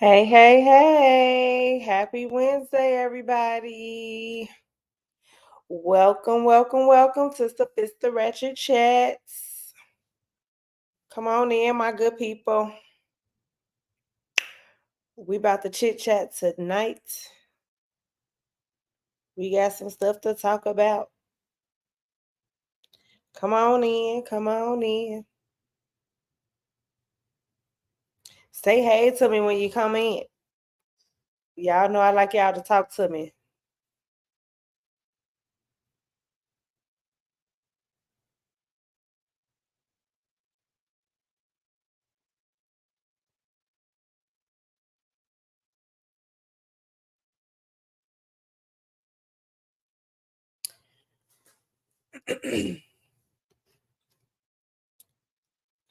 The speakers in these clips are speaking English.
Hey, hey, hey. Happy Wednesday, everybody. Welcome to the Ratchet Chats. Come on in, my good people. We about to chit chat tonight. We got some stuff to talk about. Come on in, come on in. Say hey to me when you come in. Y'all know I like y'all to talk to me.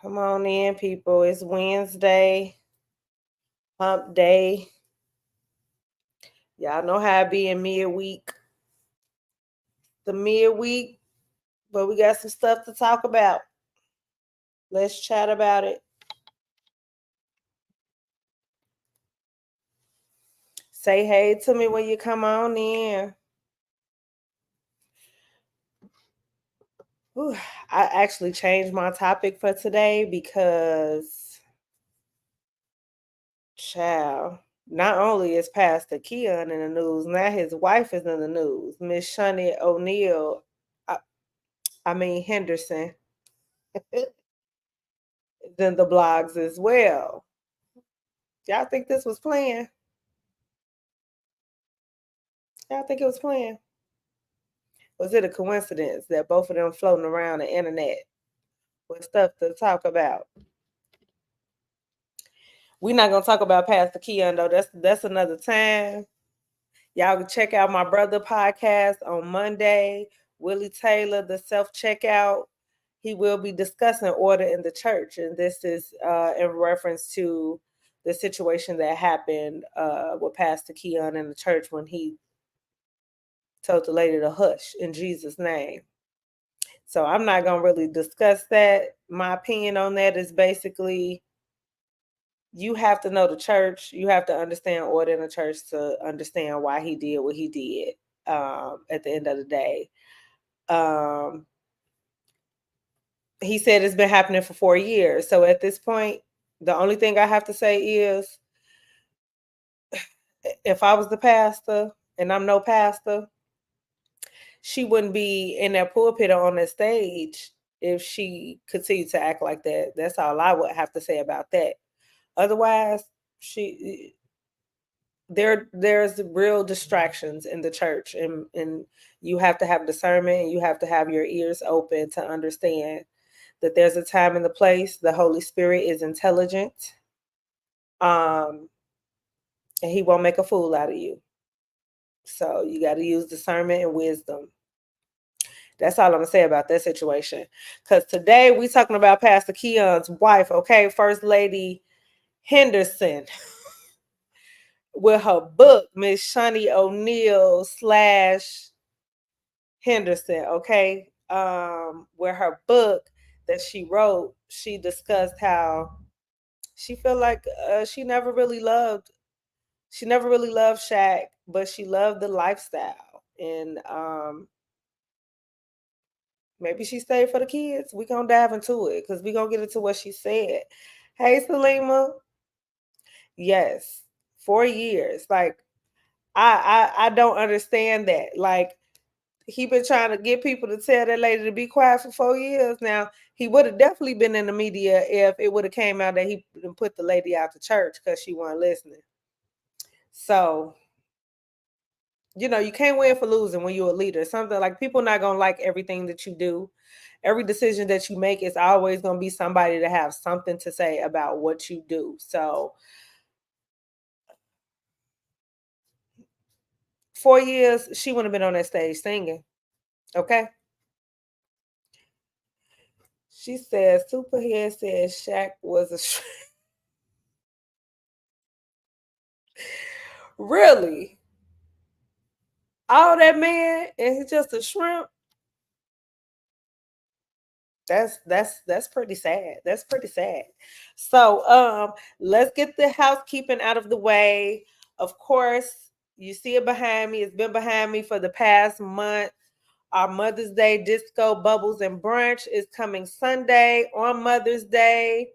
Come on in, people. It's Wednesday, hump day. Y'all know how I be in midweek. The midweek, but we got some stuff to talk about. Let's chat about it. Say hey to me when you come on in. Whew, I actually changed my topic for today because, child, not only is Pastor Keon in the news, now his wife is in the news. Miss Shaunie O'Neal, I, I mean Henderson, is in the blogs as well. Y'all think this was planned? Y'all think it was planned? Was it a coincidence that both of them floating around the internet with stuff to talk about? We're not gonna talk about Pastor Keon though. That's another time. Y'all can check out my brother podcast on Monday. Willie Taylor, the self checkout. He will be discussing order in the church, and this is in reference to the situation that happened with Pastor Keon in the church when he told the lady to hush in Jesus' name. So I'm not gonna really discuss that. My opinion on that is basically you have to know the church. You have to understand order in the church to understand why he did what he did. At the end of the day, um, he said it's been happening for 4 years. So at this point, the only thing I have to say is, if I was the pastor and I'm no pastor, she wouldn't be in that pulpit or on that stage if she continued to act like that. That's all I would have to say about that. Otherwise, she there's real distractions in the church, and you have to have discernment, and you have to have your ears open to understand that there's a time and the place. The Holy Spirit is intelligent, um and he won't make a fool out of you. So you got to use discernment and wisdom. That's all I'm gonna say about that situation, because today we talking about Pastor Keon's wife, okay, First Lady Henderson, with her book, Miss Shaunie O'Neal slash Henderson, okay? Where her book that she wrote, she discussed how she felt like she never really loved Shaq, but she loved the lifestyle. And maybe she stayed for the kids. We gonna dive into it because we gonna get into what she said. Hey Salima. Yes, 4 years. Like I don't understand that. Like he been trying to get people to tell that lady to be quiet for 4 years. Now he would have definitely been in the media if it would have came out that he put the lady out to church because she wasn't listening. So you can't win for losing when you're a leader. Something like people not gonna like everything that you do. Every decision that you make is always gonna be somebody to have something to say about what you do. So 4 years, she wouldn't have been on that stage singing. Okay. She said Superhead said Shaq was a really all that man and he's just a shrimp. That's pretty sad. That's pretty sad. So let's get the housekeeping out of the way. Of course, you see it behind me. It's been behind me for the past month. Our Mother's Day disco bubbles and brunch is coming Sunday on Mother's Day.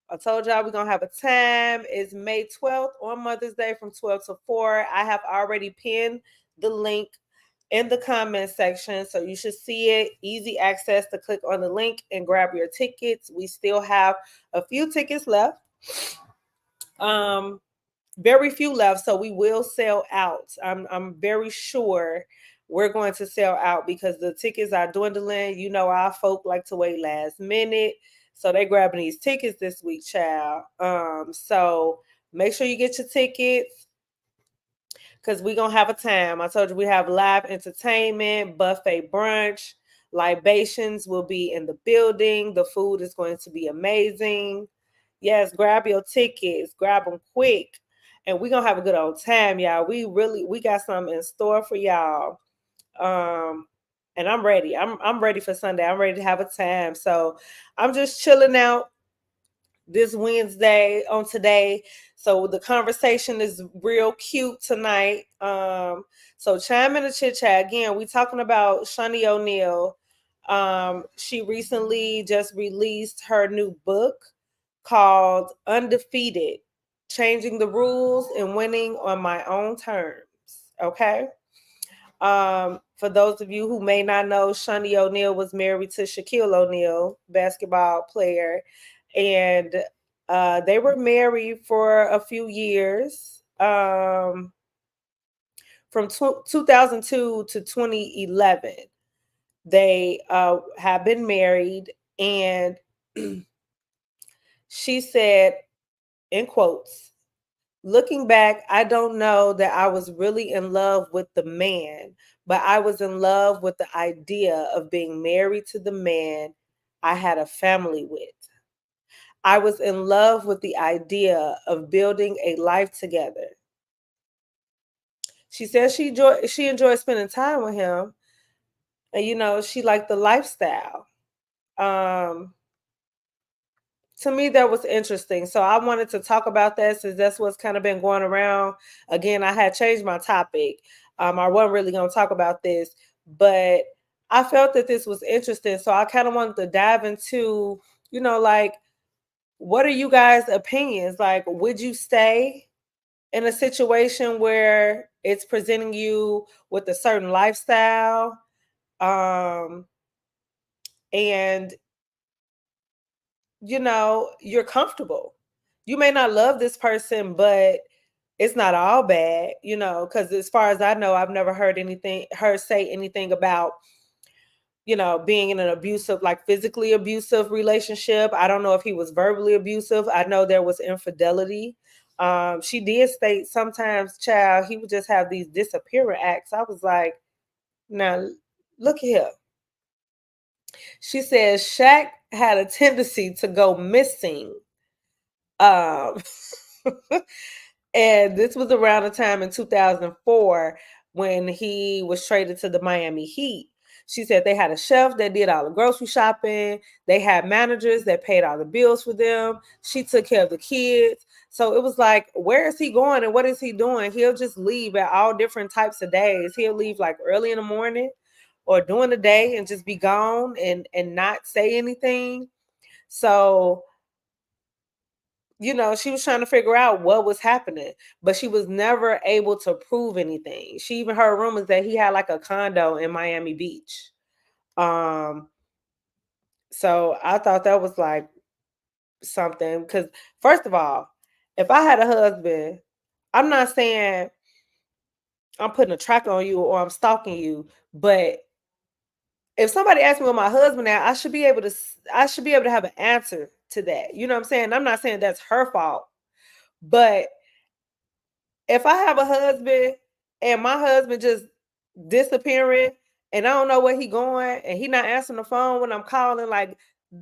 I told y'all we're gonna have a time. It's May 12th on Mother's Day from 12 to 4. I have already pinned the link in the comment section, so you should see it. Easy access to click on the link and grab your tickets. We still have a few tickets left. Very few left, so we will sell out. I'm very sure we're going to sell out because the tickets are dwindling. You know, our folk like to wait last minute. So they grabbing these tickets this week, child. So make sure you get your tickets because we're gonna have a time. I told you we have live entertainment, buffet brunch, libations will be in the building. The food is going to be amazing. Yes, grab your tickets, grab them quick. And we're gonna have a good old time, y'all. We got something in store for y'all. And I'm ready. I'm ready for Sunday. I'm ready to have a time. So I'm just chilling out this Wednesday on today. So the conversation is real cute tonight. So chime in the chit chat. Again, we talking about Shaunie O'Neal. She recently just released her new book called Undefeated, Changing the Rules and Winning on My Own Terms. Okay. For those of you who may not know, Shaunie O'Neal was married to Shaquille O'Neal, basketball player, and they were married for a few years, from 2002 to 2011. They have been married, and she said, in quotes, "Looking back, I don't know that I was really in love with the man, but I was in love with the idea of being married to the man I had a family with. I was in love with the idea of building a life together." She says she enjoyed spending time with him, and she liked the lifestyle. Um, to me, that was interesting. So I wanted to talk about that since that's what's kind of been going around. Again, I had changed my topic. I wasn't really going to talk about this, but I felt that this was interesting. So I kind of wanted to dive into, like, what are you guys' opinions? Like, would you stay in a situation where it's presenting you with a certain lifestyle? And you're comfortable. You may not love this person, but it's not all bad, because as far as I know, I've never heard her say anything about, being in an abusive, like physically abusive relationship. I don't know if he was verbally abusive. I know there was infidelity. She did state sometimes, child, he would just have these disappearing acts. I was like, now look here. She says Shaq had a tendency to go missing. Um, and this was around the time in 2004 when he was traded to the Miami Heat. She said they had a chef that did all the grocery shopping. They had managers that paid all the bills for them. She took care of the kids. So it was like, where is he going and what is he doing? He'll just leave at all different types of days. He'll leave like early in the morning or during the day and just be gone and not say anything. So she was trying to figure out what was happening, but she was never able to prove anything. She even heard rumors that he had like a condo in Miami Beach. So I thought that was like something, because first of all, if I had a husband, I'm not saying I'm putting a track on you or I'm stalking you, but if somebody asks me where my husband at, I should be able to have an answer to that. You know what I'm saying? I'm not saying that's her fault, but if I have a husband and my husband just disappearing and I don't know where he going and he not answering the phone when I'm calling, like,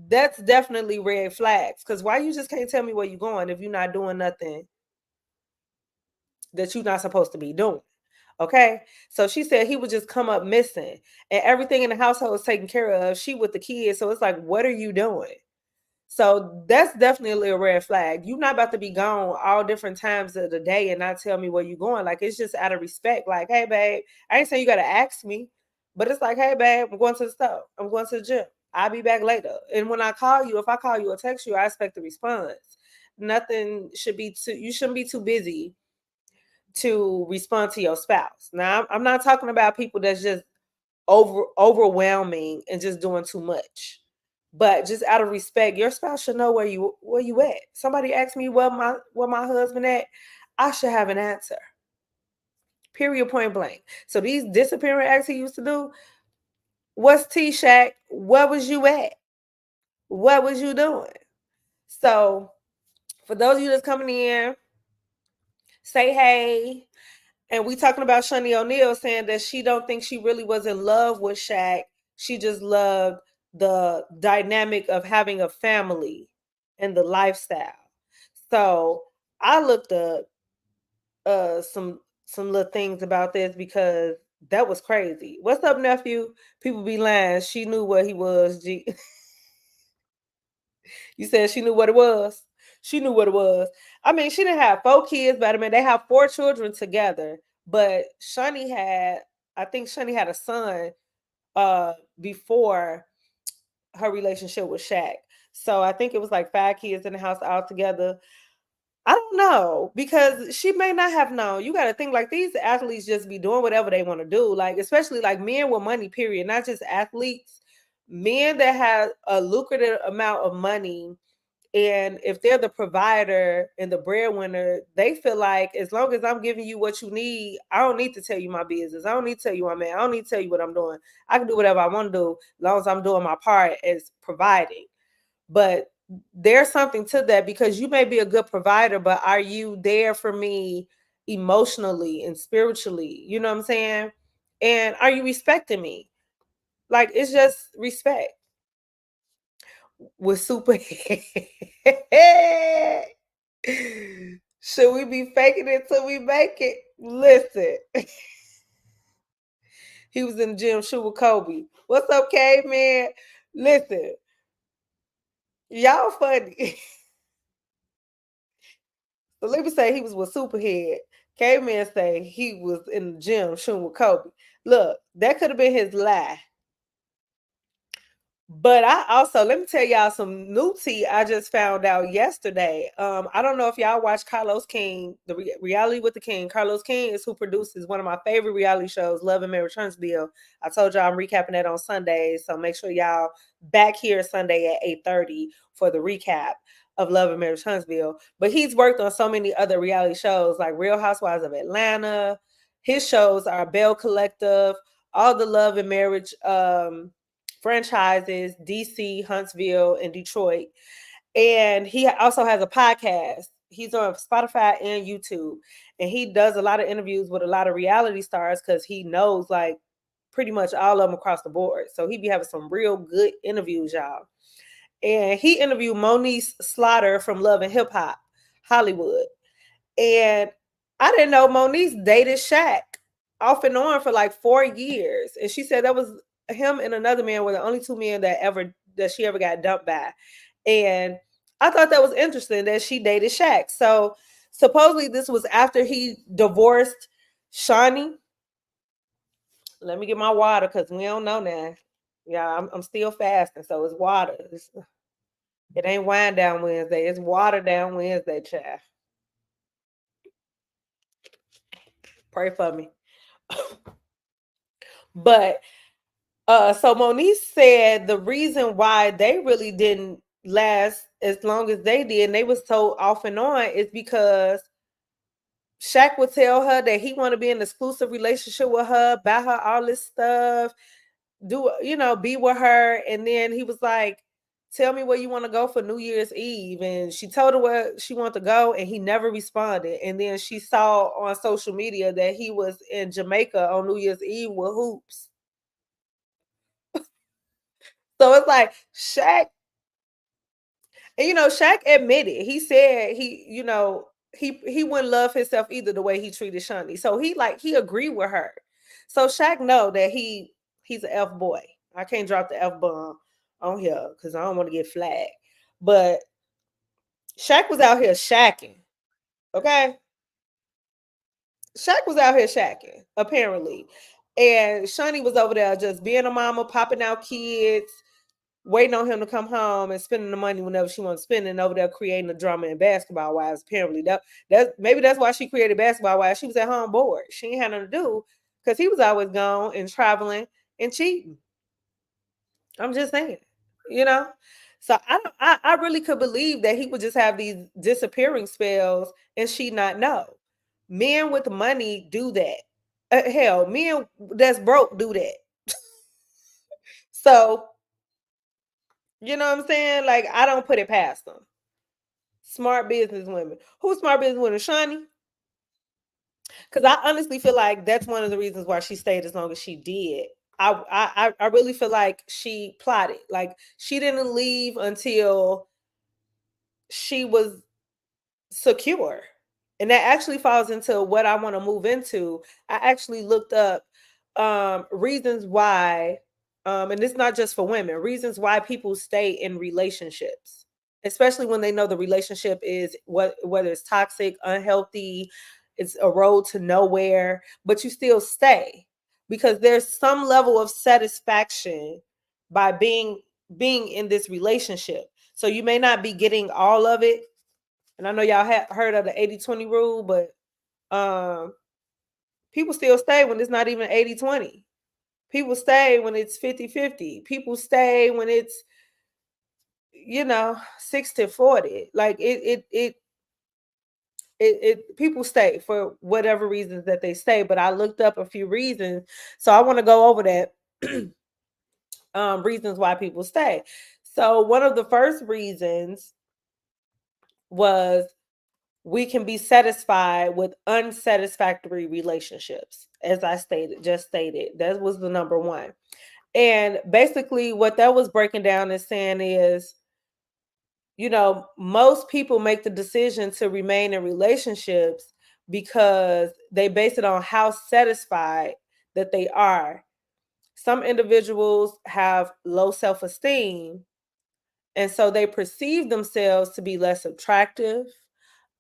that's definitely red flags. Because why you just can't tell me where you going if you're not doing nothing that you're not supposed to be doing? Okay. So she said he would just come up missing and everything in the household was taken care of. She with the kids. So it's like, what are you doing? So that's definitely a red flag. You're not about to be gone all different times of the day and not tell me where you're going. Like, it's just out of respect. Like, hey, babe, I ain't saying you got to ask me, but it's like, hey, babe, I'm going to the store. I'm going to the gym. I'll be back later. And when I call you, if I call you or text you, I expect a response. Nothing should be too, you shouldn't be too busy to respond to your spouse. Now, I'm not talking about people that's just overwhelming and just doing too much. But just out of respect, your spouse should know where you at. Somebody asked me where my husband at, I should have an answer. Period, point blank. So these disappearing acts he used to do, what's T-Shack? Where was you at? What was you doing? So for those of you that's coming in, say hey. And we talking about Shaunie O'Neal saying that she don't think she really was in love with Shaq. She just loved the dynamic of having a family and the lifestyle. So I looked up some little things about this because that was crazy. What's up, nephew? People be lying. She knew what he was. G. You said she knew what it was. She knew what it was. I mean, she didn't have 4 kids, but I mean, they have 4 children together. But I think Shaunie had a son before her relationship with Shaq. So I think it was like 5 kids in the house altogether. I don't know because she may not have known. You got to think like these athletes just be doing whatever they want to do. Like, especially like men with money, period, not just athletes. Men that have a lucrative amount of money, and if they're the provider and the breadwinner, they feel like as long as I'm giving you what you need, I don't need to tell you my business. I don't need to tell you my man. I don't need to tell you what I'm doing. I can do whatever I want to do as long as I'm doing my part as providing. But there's something to that because you may be a good provider, but are you there for me emotionally and spiritually? You know what I'm saying? And are you respecting me? Like, it's just respect with super. Should we be faking it till we make it? Listen, he was in the gym shooting with Kobe. What's up, caveman? Listen, y'all funny. So let me say he was with Superhead. Caveman say he was in the gym shooting with Kobe. Look, that could have been his lie. But I also let me tell y'all some new tea I just found out yesterday. I don't know if y'all watch Carlos King, the reality with the King. Carlos King is who produces one of my favorite reality shows, Love and Marriage Huntsville. I told y'all I'm recapping that on Sundays, so make sure y'all back here Sunday at 8:30 for the recap of Love and Marriage Huntsville. But he's worked on so many other reality shows like Real Housewives of Atlanta. His shows are Bell Collective, all the Love and Marriage franchises, DC, Huntsville, and Detroit. And he also has a podcast. He's on Spotify and YouTube. And he does a lot of interviews with a lot of reality stars because he knows like pretty much all of them across the board. So he be having some real good interviews, y'all. And he interviewed Moniece Slaughter from Love and Hip Hop Hollywood. And I didn't know Moniece dated Shaq off and on for like 4 years. And she said that was him and another man were the only 2 men that she ever got dumped by. And I thought that was interesting that she dated Shaq. So supposedly this was after he divorced Shaunie. Let me get my water because we don't know now. Yeah, I'm still fasting, so it's water. It ain't wine down Wednesday. It's water down Wednesday, child. Pray for me. But so Moniece said the reason why they really didn't last as long as they did, and they was so off and on, is because Shaq would tell her that he want to be in an exclusive relationship with her, buy her all this stuff, be with her, and then he was like, "Tell me where you want to go for New Year's Eve," and she told her where she wanted to go, and he never responded. And then she saw on social media that he was in Jamaica on New Year's Eve with hoops. So it's like Shaq, and Shaq admitted, he said he wouldn't love himself either the way he treated Shaunie. So he agreed with her. So Shaq know that he's an F boy. I can't drop the F bomb on here because I don't want to get flagged. But Shaq was out here shacking. Okay. Shaq was out here shacking, apparently. And Shaunie was over there just being a mama, popping out kids, waiting on him to come home and spending the money whenever she wants to spend, and over there creating the drama in Basketball Wives. Apparently, maybe that's why she created Basketball Wives. She was at home bored. She ain't had nothing to do because he was always gone and traveling and cheating. I'm just saying, you know. So I really could believe that he would just have these disappearing spells and she not know. Men with money do that. Hell, men that's broke do that. So you know what I'm saying? Like I don't put it past them. Smart business women. Who's smart business women? Shaunie? Because I honestly feel like that's one of the reasons why she stayed as long as she did. I really feel like she plotted. Like she didn't leave until she was secure. And that actually falls into what I want to move into. I actually looked up reasons why, and it's not just for women, reasons why people stay in relationships, especially when they know the relationship is whether it's toxic, unhealthy, it's a road to nowhere, but you still stay because there's some level of satisfaction by being in this relationship. So you may not be getting all of it, and I know y'all have heard of the 80-20 rule, but um, people still stay when it's not even 80-20. People stay when it's 50-50. People stay when it's, 60-40. Like people stay for whatever reasons that they stay. But I looked up a few reasons. So I want to go over that reasons why people stay. So one of the first reasons was we can be satisfied with unsatisfactory relationships, as I just stated. That was the number one. And basically, what that was breaking down and saying is, most people make the decision to remain in relationships because they base it on how satisfied that they are. Some individuals have low self esteem, and so they perceive themselves to be less attractive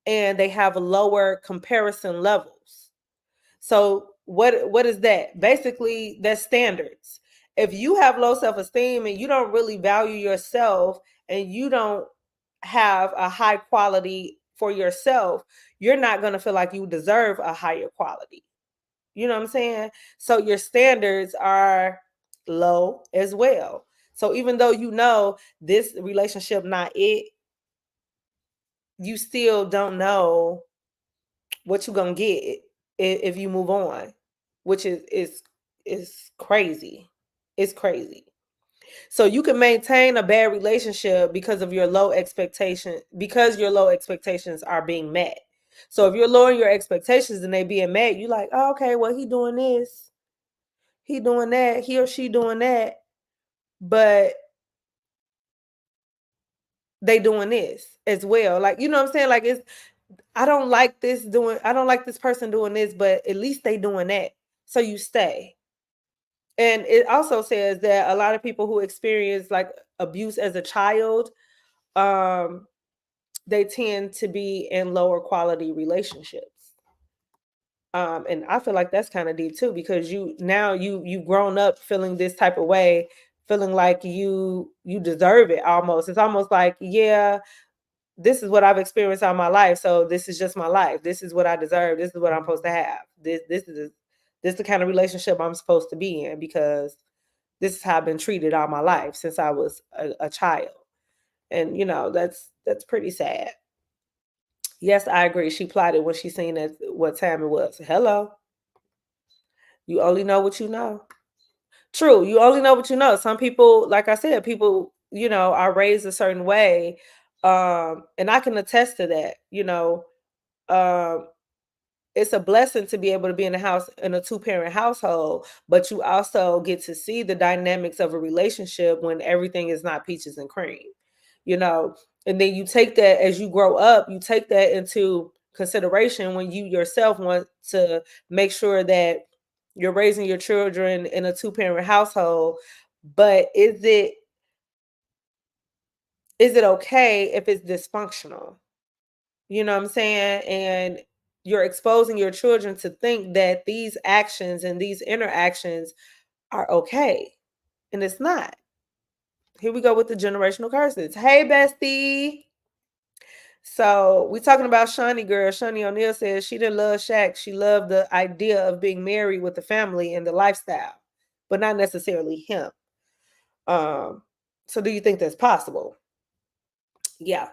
and they have lower comparison levels. So what is that? Basically, that's standards. If you have low self-esteem and you don't really value yourself and you don't have a high quality for yourself, you're not going to feel like you deserve a higher quality. You know what I'm saying? So your standards are low as well. So even though this relationship not it, you still don't know what you're gonna get if you move on, which is crazy. It's crazy. So you can maintain a bad relationship because of your low expectation, because your low expectations are being met. So if you're lowering your expectations and they being met, you like, oh, okay, well, he doing this, he doing that, he or she doing that, but they doing this as well. Like, you know what I'm saying? Like I don't like this person doing this, but at least they doing that. So you stay. And it also says that a lot of people who experience like abuse as a child, um, they tend to be in lower quality relationships. And I feel like that's kind of deep too, because you've grown up feeling this type of way, feeling like you deserve it almost. It's almost like, yeah, this is what I've experienced all my life. So this is just my life. This is what I deserve. This is what I'm supposed to have. This is the kind of relationship I'm supposed to be in because this is how I've been treated all my life since I was a child. And that's pretty sad. Yes, I agree. She plotted when she seen that what time it was. Hello. You only know what you know. True. You only know what you know. Some people, like I said, people, are raised a certain way. And I can attest to that, um, it's a blessing to be able to be in a two-parent household, but you also get to see the dynamics of a relationship when everything is not peaches and cream, you know. And then you take that as you grow up, you take that into consideration when you yourself want to make sure that you're raising your children in a two-parent household. But is it okay if it's dysfunctional? You know what I'm saying? And you're exposing your children to think that these actions and these interactions are okay. And it's not. Here we go with the generational curses. Hey, bestie. So we talking about Shaunie girl. Shaunie O'Neal says she didn't love Shaq. She loved the idea of being married with the family and the lifestyle, but not necessarily him. So do you think that's possible? Yeah.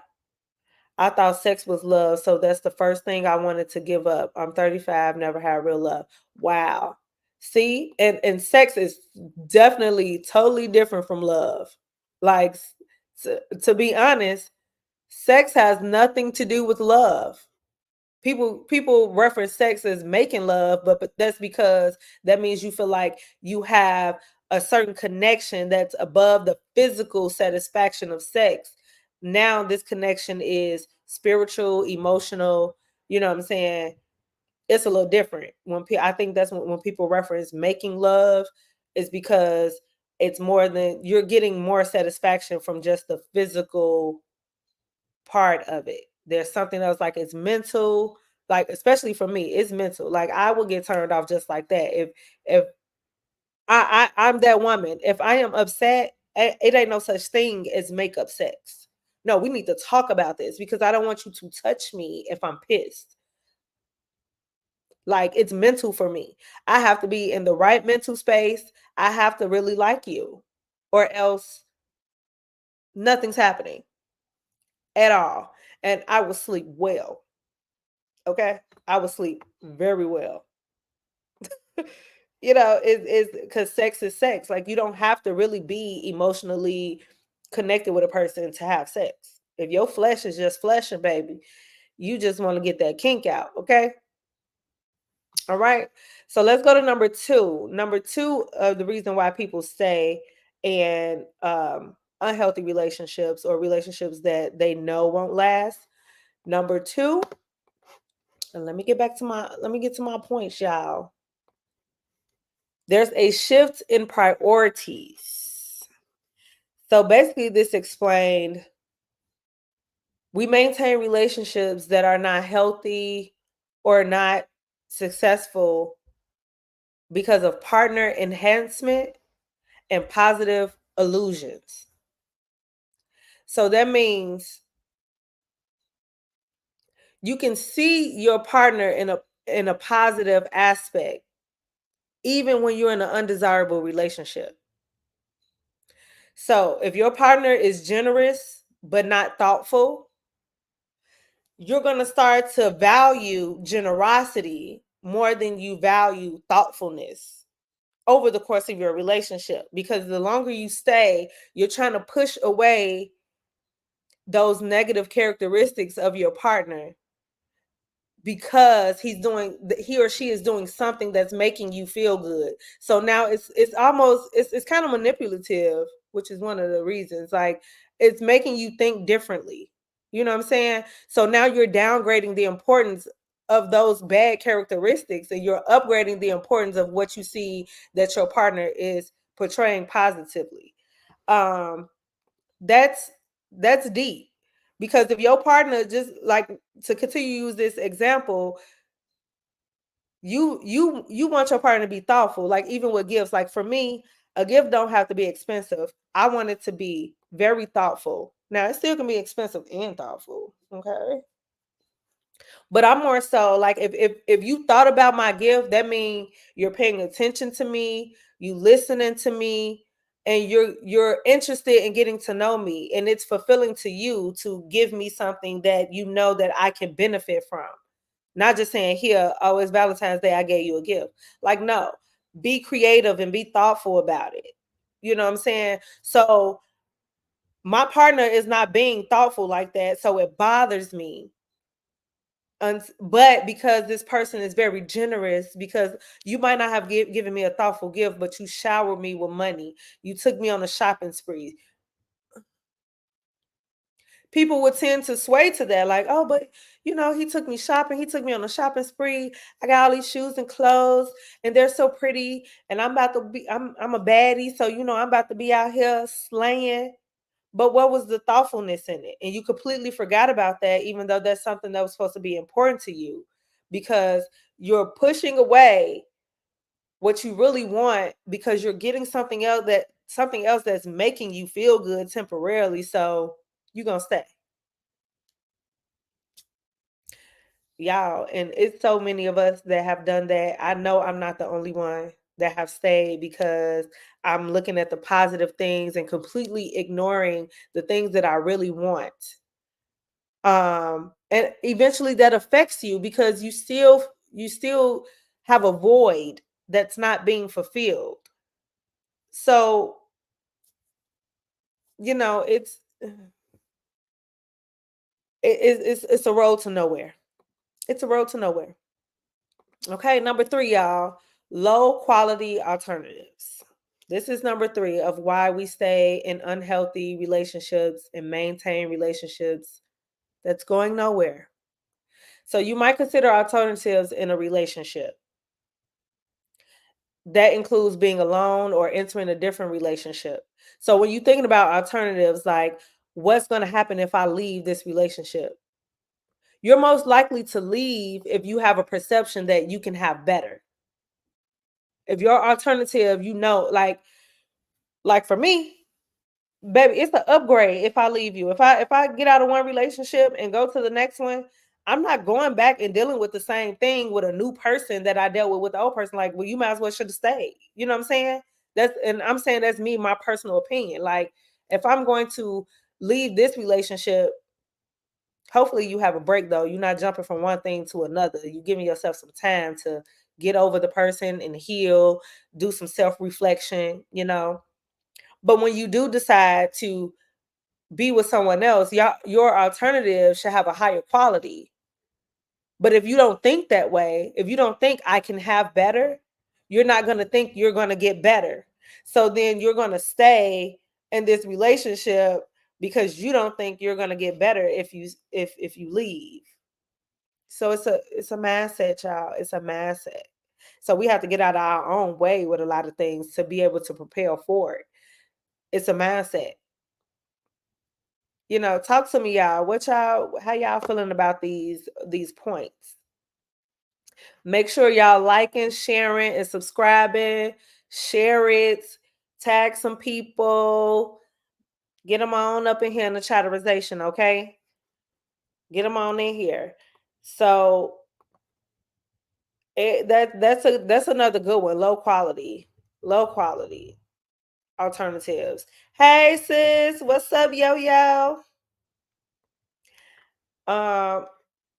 I thought sex was love, so that's the first thing I wanted to give up. I'm 35, never had real love. Wow. See, and sex is definitely totally different from love. Like to be honest, sex has nothing to do with love. People reference sex as making love, but that's because that means you feel like you have a certain connection that's above the physical satisfaction of sex. Now this connection is spiritual, emotional. You know what I'm saying? It's a little different. I think that's when people reference making love, is because it's more than, you're getting more satisfaction from just the physical part of it. There's something else, like it's mental, like especially for me, it's mental. Like I will get turned off just like that. If I'm that woman, if I am upset, it ain't no such thing as makeup sex. No, we need to talk about this because I don't want you to touch me if I'm pissed. Like it's mental for me. I have to be in the right mental space. I have to really like you, or else nothing's happening at all. And I will sleep well. Okay. I will sleep very well. It's because sex is sex. Like you don't have to really be emotionally connected with a person to have sex. If your flesh is just fleshing, baby, you just want to get that kink out. Okay. All right. So let's go to number two. Number two, the reason why people stay in unhealthy relationships or relationships that they know won't last. Number two, and let me get to my points, y'all. There's a shift in priorities. So basically, this explained we maintain relationships that are not healthy or not successful because of partner enhancement and positive illusions. So that means you can see your partner in a positive aspect even when you're in an undesirable relationship. So if your partner is generous but not thoughtful, you're going to start to value generosity more than you value thoughtfulness over the course of your relationship, because the longer you stay, you're trying to push away those negative characteristics of your partner because he or she is doing something that's making you feel good. So now it's almost it's kind of manipulative, which is one of the reasons. Like it's making you think differently. You know what I'm saying? So now you're downgrading the importance of those bad characteristics and you're upgrading the importance of what you see that your partner is portraying positively. Um that's deep, because if your partner, just like, to continue to use this example, you want your partner to be thoughtful, like even with gifts. Like for me, a gift don't have to be expensive. I want it to be very thoughtful. Now it still can be expensive and thoughtful, okay? But I'm more so like, if you thought about my gift, that means you're paying attention to me, you listening to me, and you're interested in getting to know me, and it's fulfilling to you to give me something that you know that I can benefit from. Not just saying, here, oh, it's Valentine's Day, I gave you a gift. Like, no, be creative and be thoughtful about it. You know what I'm saying? So my partner is not being thoughtful like that, so it bothers me. But because this person is very generous, because you might not have given me a thoughtful gift, but you showered me with money, you took me on a shopping spree. People would tend to sway to that, like, oh, but he took me shopping, he took me on a shopping spree. I got all these shoes and clothes, and they're so pretty, and I'm a baddie, so I'm about to be out here slaying. But what was the thoughtfulness in it? And you completely forgot about that, even though that's something that was supposed to be important to you, because you're pushing away what you really want because you're getting something else that's making you feel good temporarily. So you're gonna stay. Y'all, and it's so many of us that have done that. I know I'm not the only one that have stayed because I'm looking at the positive things and completely ignoring the things that I really want. And eventually that affects you because you still have a void that's not being fulfilled. So, it's a road to nowhere. It's a road to nowhere. Okay, number 3, y'all, low quality alternatives. This is number 3 of why we stay in unhealthy relationships and maintain relationships that's going nowhere. So you might consider alternatives in a relationship. That includes being alone or entering a different relationship. So when you're thinking about alternatives, like what's going to happen if I leave this relationship? You're most likely to leave if you have a perception that you can have better. If your alternative, like for me, baby, it's an upgrade if I leave you. If I get out of one relationship and go to the next one, I'm not going back and dealing with the same thing with a new person that I dealt with the old person. Like, well, you might as well should have stayed. You know what I'm saying? And I'm saying that's me, my personal opinion. Like, if I'm going to leave this relationship, hopefully you have a break though. You're not jumping from one thing to another. You're giving yourself some time to get over the person and heal, do some self-reflection. But when you do decide to be with someone else, your alternative should have a higher quality. But if you don't think that way, if you don't think I can have better, you're not going to think you're going to get better. So then you're going to stay in this relationship because you don't think you're going to get better if you leave. So it's a mindset, y'all. It's a mindset. So we have to get out of our own way with a lot of things to be able to prepare for it. It's a mindset. Talk to me, y'all. How y'all feeling about these points? Make sure y'all liking, sharing, and subscribing. Share it. Tag some people. Get them on up in here in the chatterization, okay? Get them on in here. So that's another good one. Low quality alternatives. Hey sis, what's up, yo yo? Um,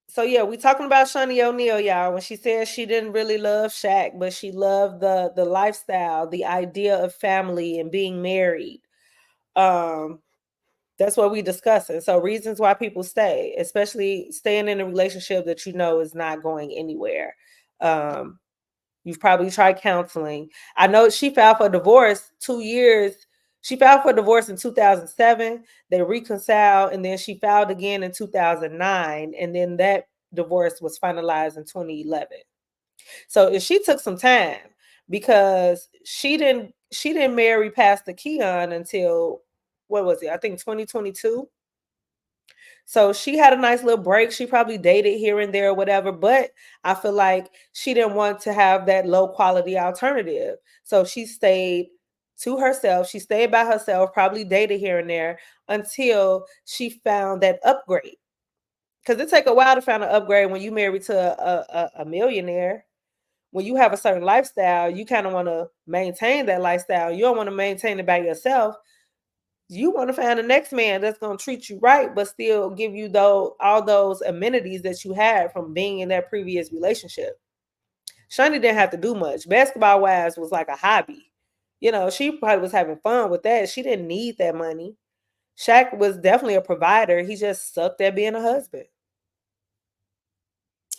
so yeah, we talking about Shaunie O'Neal, y'all. When she said she didn't really love Shaq, but she loved the lifestyle, the idea of family and being married. Um, that's what we discussing. So reasons why people stay, especially staying in a relationship that is not going anywhere. Um, You've probably tried counseling. I know she filed for divorce 2 years. She filed for divorce in 2007. They reconciled, and then she filed again in 2009, and then that divorce was finalized in 2011. So she took some time because she didn't marry Pastor Keon until what was it? I think 2022. So she had a nice little break. She probably dated here and there or whatever, but I feel like she didn't want to have that low quality alternative. So she stayed to herself. She stayed by herself, probably dated here and there until she found that upgrade. Because it take a while to find an upgrade when you married to a millionaire. When you have a certain lifestyle, you kind of want to maintain that lifestyle. You don't want to maintain it by yourself. You want to find the next man that's going to treat you right, but still give you all those amenities that you had from being in that previous relationship. Shaunie didn't have to do much. Basketball wise was like a hobby. She probably was having fun with that. She didn't need that money. Shaq was definitely a provider. He just sucked at being a husband.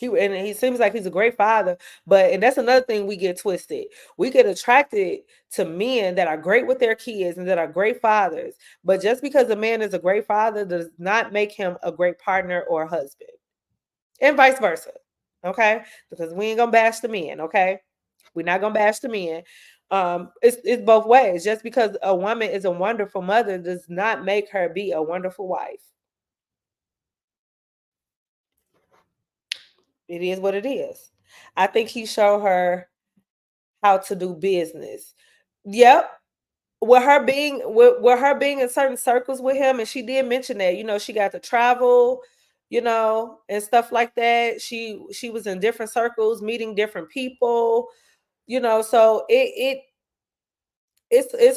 He seems like he's a great father, and that's another thing we get twisted. We get attracted to men that are great with their kids and that are great fathers. But just because a man is a great father does not make him a great partner or husband. And vice versa. Okay? Because we ain't gonna bash the men, okay? We're not gonna bash the men. It's both ways. Just because a woman is a wonderful mother does not make her be a wonderful wife. It is what it is. I think he showed her how to do business. Yep. With her being in certain circles with him, and she did mention that, she got to travel, and stuff like that. She was in different circles, meeting different people, so it's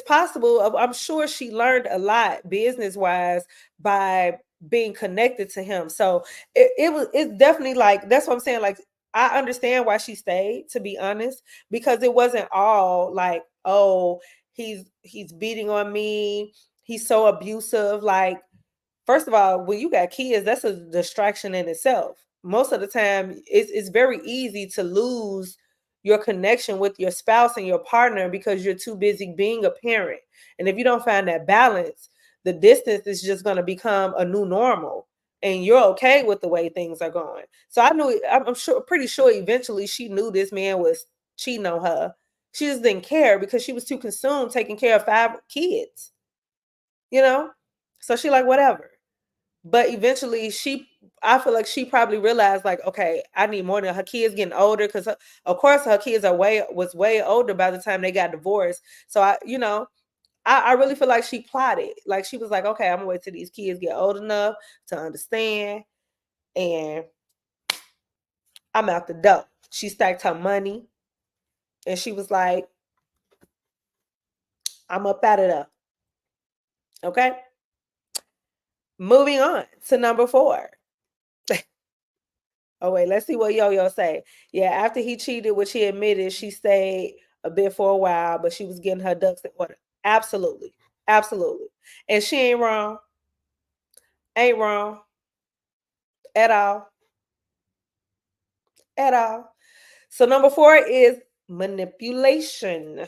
possible. I'm sure she learned a lot business wise by being connected to him. So it's definitely like, that's what I'm saying. Like, I understand why she stayed, to be honest, because it wasn't all like, oh, he's beating on me, he's so abusive. Like, first of all, when you got kids, that's a distraction in itself. Most of the time, it's very easy to lose your connection with your spouse and your partner because you're too busy being a parent. And if you don't find that balance, the distance is just going to become a new normal. And you're okay with the way things are going. So I'm sure, pretty sure eventually she knew this man was cheating on her. She just didn't care because she was too consumed taking care of 5 kids, you know? So she like, whatever. But eventually I feel like she probably realized, like, okay, I need more. Than her kids getting older, because of course her kids was way older by the time they got divorced. So I really feel like she plotted. Like, she was like, okay, I'm gonna wait till these kids get old enough to understand, and I'm out the door. She stacked her money, and she was like, I'm up out of there. Okay. Moving on to number 4. Oh wait, let's see what Yo-Yo say. Yeah, after he cheated, which he admitted, she stayed a bit for a while, but she was getting her ducks in order. Absolutely. Absolutely. And she ain't wrong. Ain't wrong at all. At all. So number 4 is manipulation.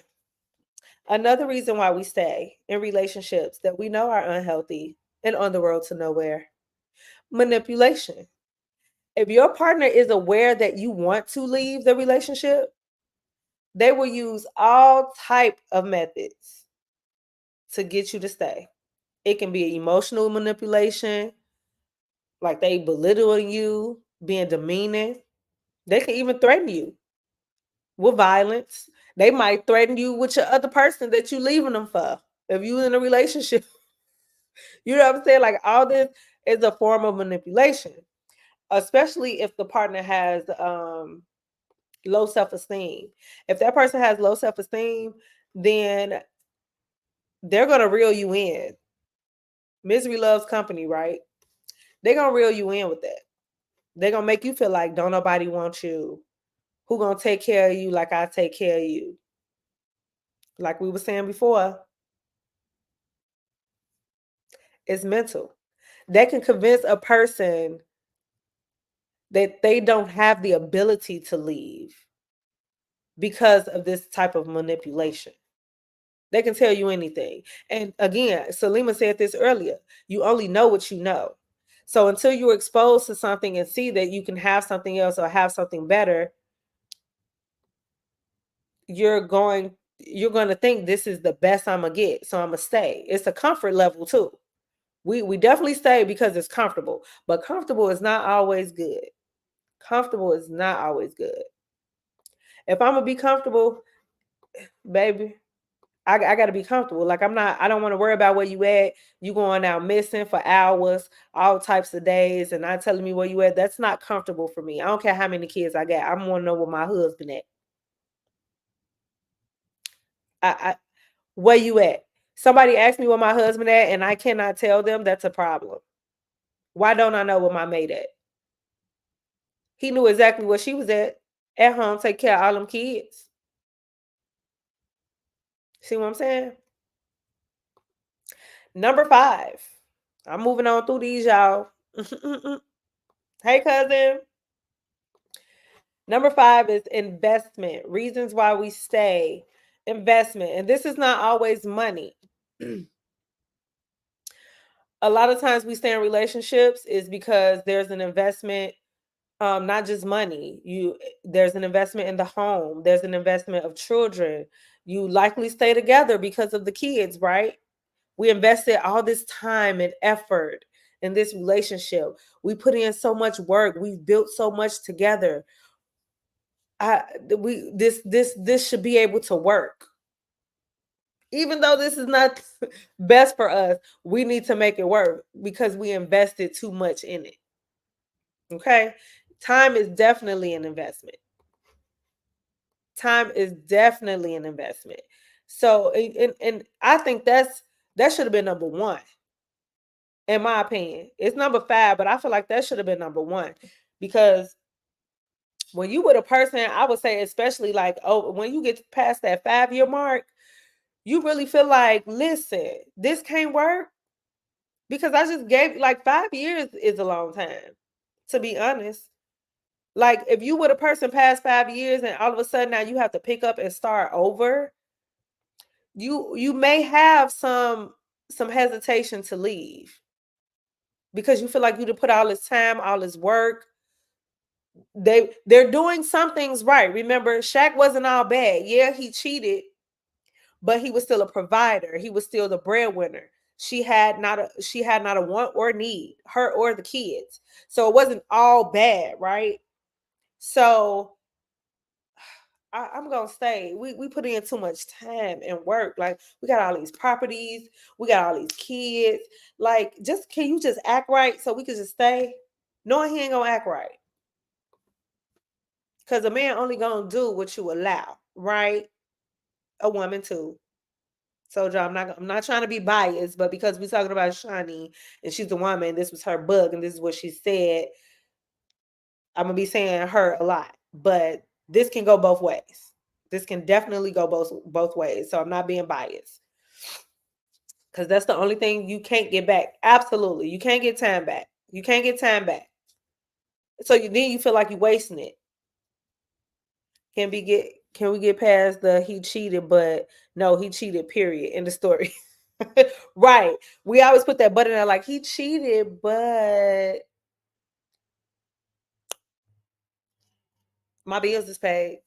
Another reason why we stay in relationships that we know are unhealthy and on the road to nowhere. Manipulation. If your partner is aware that you want to leave the relationship, they will use all type of methods to get you to stay. It can be emotional manipulation, like they belittling you, being demeaning. They can even threaten you with violence. They might threaten you with your other person that you leaving them for. If you in a relationship, you know what I'm saying? Like, all this is a form of manipulation, especially if the partner has low self-esteem. If that person has low self-esteem, then they're gonna reel you in. Misery loves company, right? They're gonna reel you in with that. They're gonna make you feel like don't nobody want you. Who gonna take care of you like I take care of you? Like we were saying before, it's mental. That can convince a person that they don't have the ability to leave because of this type of manipulation. They can tell you anything. And again, Salima said this earlier, you only know what you know. So until you're exposed to something and see that you can have something else or have something better, you're going to think this is the best I'm gonna get, so I'm gonna stay. It's a comfort level too. We definitely stay because it's comfortable, but comfortable is not always good. Comfortable is not always good. If I'm gonna be comfortable, baby, I got to be comfortable. Like, I don't want to worry about where you at. You going out missing for hours, all types of days, and not telling me where you at. That's not comfortable for me. I don't care how many kids I got. I want to know where my husband at. I Where you at? Somebody asked me where my husband at, and I cannot tell them. That's a problem. Why don't I know where my mate at? He knew exactly where she was at home, take care of all them kids. See what I'm saying? Number 5. I'm moving on through these, y'all. Hey, cousin. Number 5 is investment. Reasons why we stay. Investment. And this is not always money. A lot of times we stay in relationships is because there's an investment, not just money. There's an investment in the home. There's an investment of children. You likely stay together because of the kids, right? We invested all this time and effort in this relationship. We put in so much work. We've built so much together. This should be able to work. Even though this is not best for us, we need to make it work because we invested too much in it. Okay? Time is definitely an investment. Time is definitely an investment. So, and I think that should have been number 1. In my opinion, it's number 5, but I feel like that should have been number 1 because when you with a person, I would say, especially like, when you get past that 5-year mark, you really feel like, listen, this can't work because I just gave, like, 5 years is a long time, to be honest. Like, if you with a person past 5 years and all of a sudden now you have to pick up and start over, you may have some hesitation to leave because you feel like you to put all this time, all this work. They're doing some things right. Remember, Shaq wasn't all bad. Yeah, he cheated, but he was still a provider. He was still the breadwinner. She had not a want or need, her or the kids. So it wasn't all bad, right? So I'm gonna stay. We put in too much time and work. Like, we got all these properties, we got all these kids. Like, just can you just act right so we could just stay? Knowing he ain't gonna act right. Because a man only gonna do what you allow, right? A woman too. So, John, I'm not trying to be biased, but because we're talking about Shaunie and she's a woman, this was her book and this is what she said, I'm gonna be saying her a lot. But this can go both ways. This can definitely go both ways. So I'm not being biased. Because that's the only thing you can't get back. Absolutely. You can't get time back. You can't get time back. So then you feel like you're wasting it. Can we get past the he cheated, but no, he cheated, period, in the story. Right. We always put that button there like he cheated, but my bills is paid.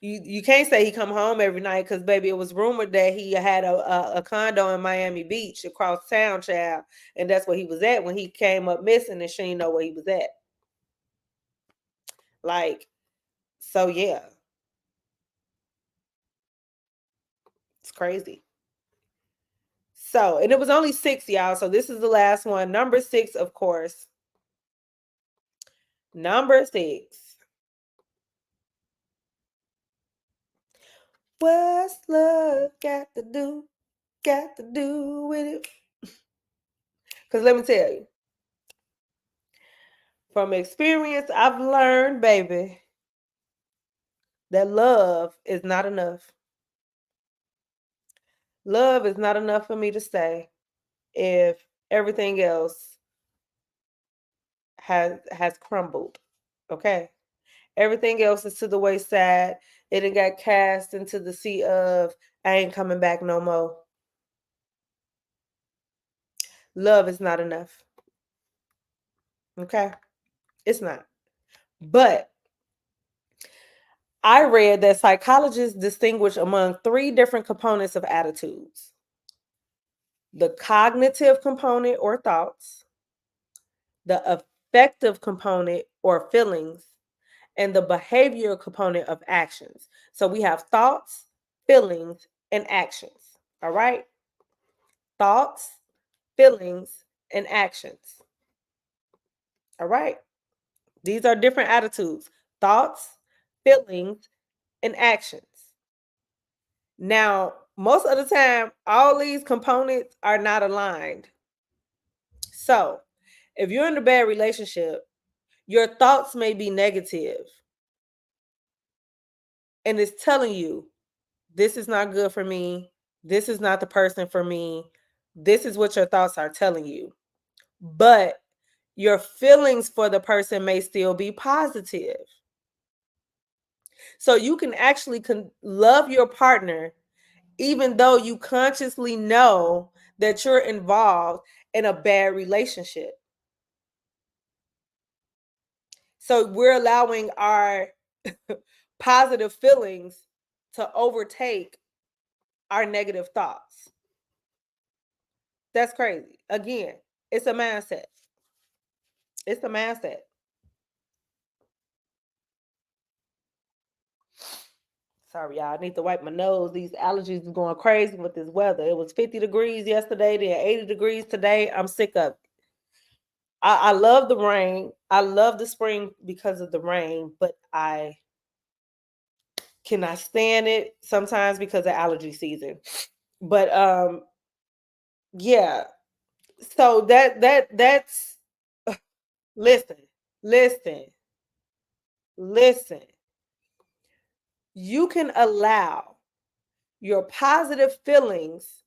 You can't say he come home every night because, baby, it was rumored that he had a condo in Miami Beach across town, child, and that's where he was at when he came up missing, and she didn't know where he was at. Like, so yeah, it's crazy. So, and it was only 6, y'all. So this is the last one. Number 6, of course. Number 6. What's love got to do? Got to do with it? Because let me tell you, from experience, I've learned, baby, that love is not enough. Love is not enough for me to stay if everything else has crumbled. Okay? Everything else is to the wayside. It got cast into the sea of I ain't coming back no more. Love is not enough. Okay? It's not. But I read that psychologists distinguish among 3 different components of attitudes: the cognitive component or thoughts, the affective component or feelings, and the behavioral component of actions. So we have thoughts, feelings, and actions. All right? Thoughts, feelings, and actions. All right? These are different attitudes: thoughts, feelings, and actions. Now, most of the time, all these components are not aligned. So, if you're in a bad relationship, your thoughts may be negative, and it's telling you, this is not good for me. This is not the person for me. This is what your thoughts are telling you. But your feelings for the person may still be positive. So you can actually love your partner even though you consciously know that you're involved in a bad relationship. So we're allowing our positive feelings to overtake our negative thoughts. That's crazy. Again, it's a mindset. It's a mindset. Sorry, y'all. I need to wipe my nose. These allergies are going crazy with this weather. It was 50 degrees yesterday, then 80 degrees today. I'm sick of it. I love the rain. I love the spring because of the rain, but I cannot stand it sometimes because of allergy season. But yeah. So that's listen, listen, listen. You can allow your positive feelings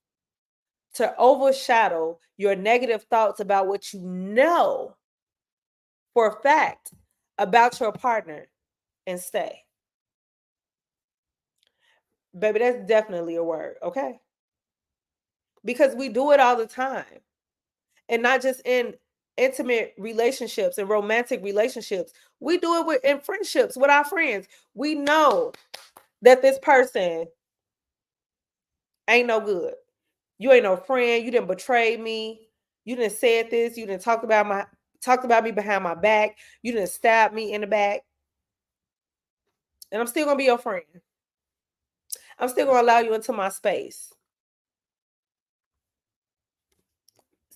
to overshadow your negative thoughts about what you know for a fact about your partner and stay. Baby, that's definitely a word, okay? Because we do it all the time. And not just in intimate relationships and romantic relationships. We do it in friendships with our friends. We know that this person ain't no good. You ain't no friend. You didn't betray me. You didn't said this. You didn't talked about me behind my back. You didn't stab me in the back. And I'm still gonna be your friend. I'm still gonna allow you into my space.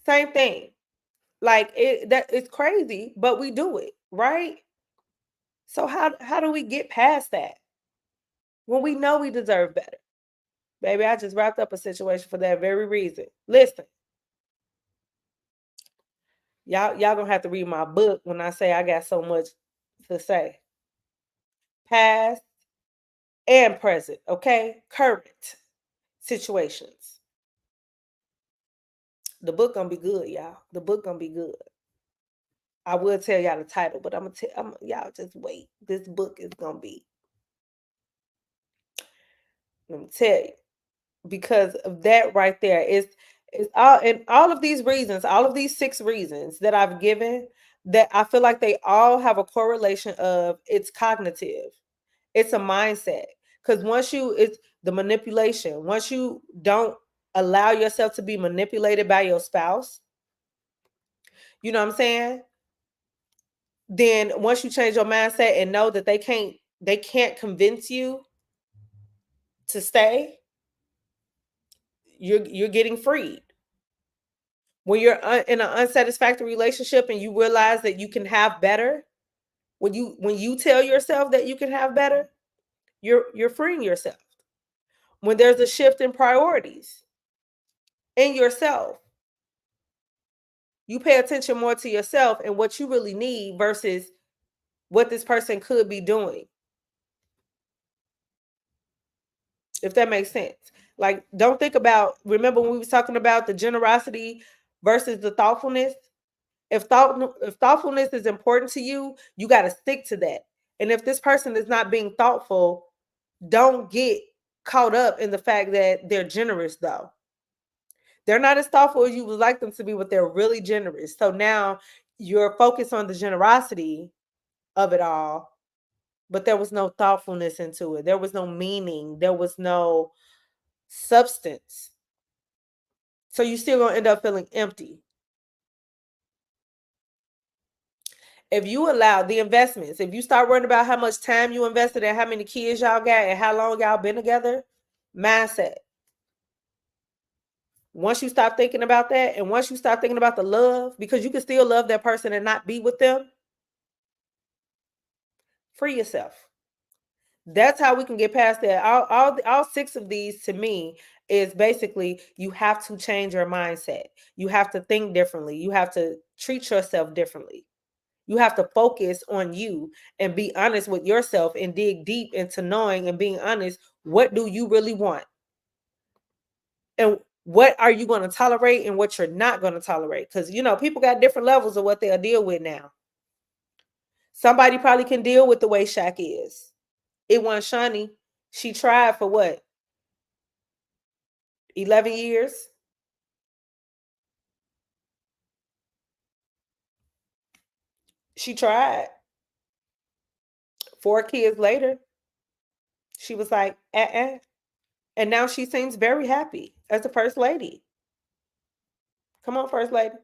Same thing. Like it's crazy, but we do it, right? So how do we get past that when we know we deserve better? Baby, I just wrapped up a situation for that very reason. Listen, y'all gonna have to read my book when I say I got so much to say. Past and present, okay? Current situations. The book gonna be good, y'all. The book gonna be good. I will tell y'all the title, but y'all just wait. This book is gonna be. Let me tell you, because of that right there is all, and all of these reasons, all of these 6 reasons that I've given, that I feel like they all have a correlation of it's cognitive. It's a mindset. Because it's the manipulation. Once you don't allow yourself to be manipulated by your spouse, you know what I'm saying? Then once you change your mindset and know that they can't convince you to stay, you're getting freed. When you're in an unsatisfactory relationship and you realize that you can have better, when you tell yourself that you can have better, you're freeing yourself. When there's a shift in priorities in yourself, you pay attention more to yourself and what you really need versus what this person could be doing. If that makes sense. Like, don't think about, remember when we was talking about the generosity versus the thoughtfulness? If thoughtfulness is important to you, you got to stick to that. And if this person is not being thoughtful, don't get caught up in the fact that they're generous, though. They're not as thoughtful as you would like them to be, but they're really generous. So now you're focused on the generosity of it all, but there was no thoughtfulness into it. There was no meaning. There was no substance. So you're still going to end up feeling empty. If you allow the investments, if you start worrying about how much time you invested and how many kids y'all got and how long y'all been together, mindset. Once you stop thinking about that, and once you start thinking about the love, because you can still love that person and not be with them, free yourself. That's how we can get past that. All 6 of these to me is basically you have to change your mindset. You have to think differently. You have to treat yourself differently. You have to focus on you and be honest with yourself and dig deep into knowing and being honest. What do you really want? And what are you going to tolerate and what you're not going to tolerate? Because, people got different levels of what they'll deal with now. Somebody probably can deal with the way Shaq is. It wasn't Shaunie. She tried for what? 11 years? She tried. 4 kids later, she was like, And now she seems very happy as the first lady. Come on, first lady.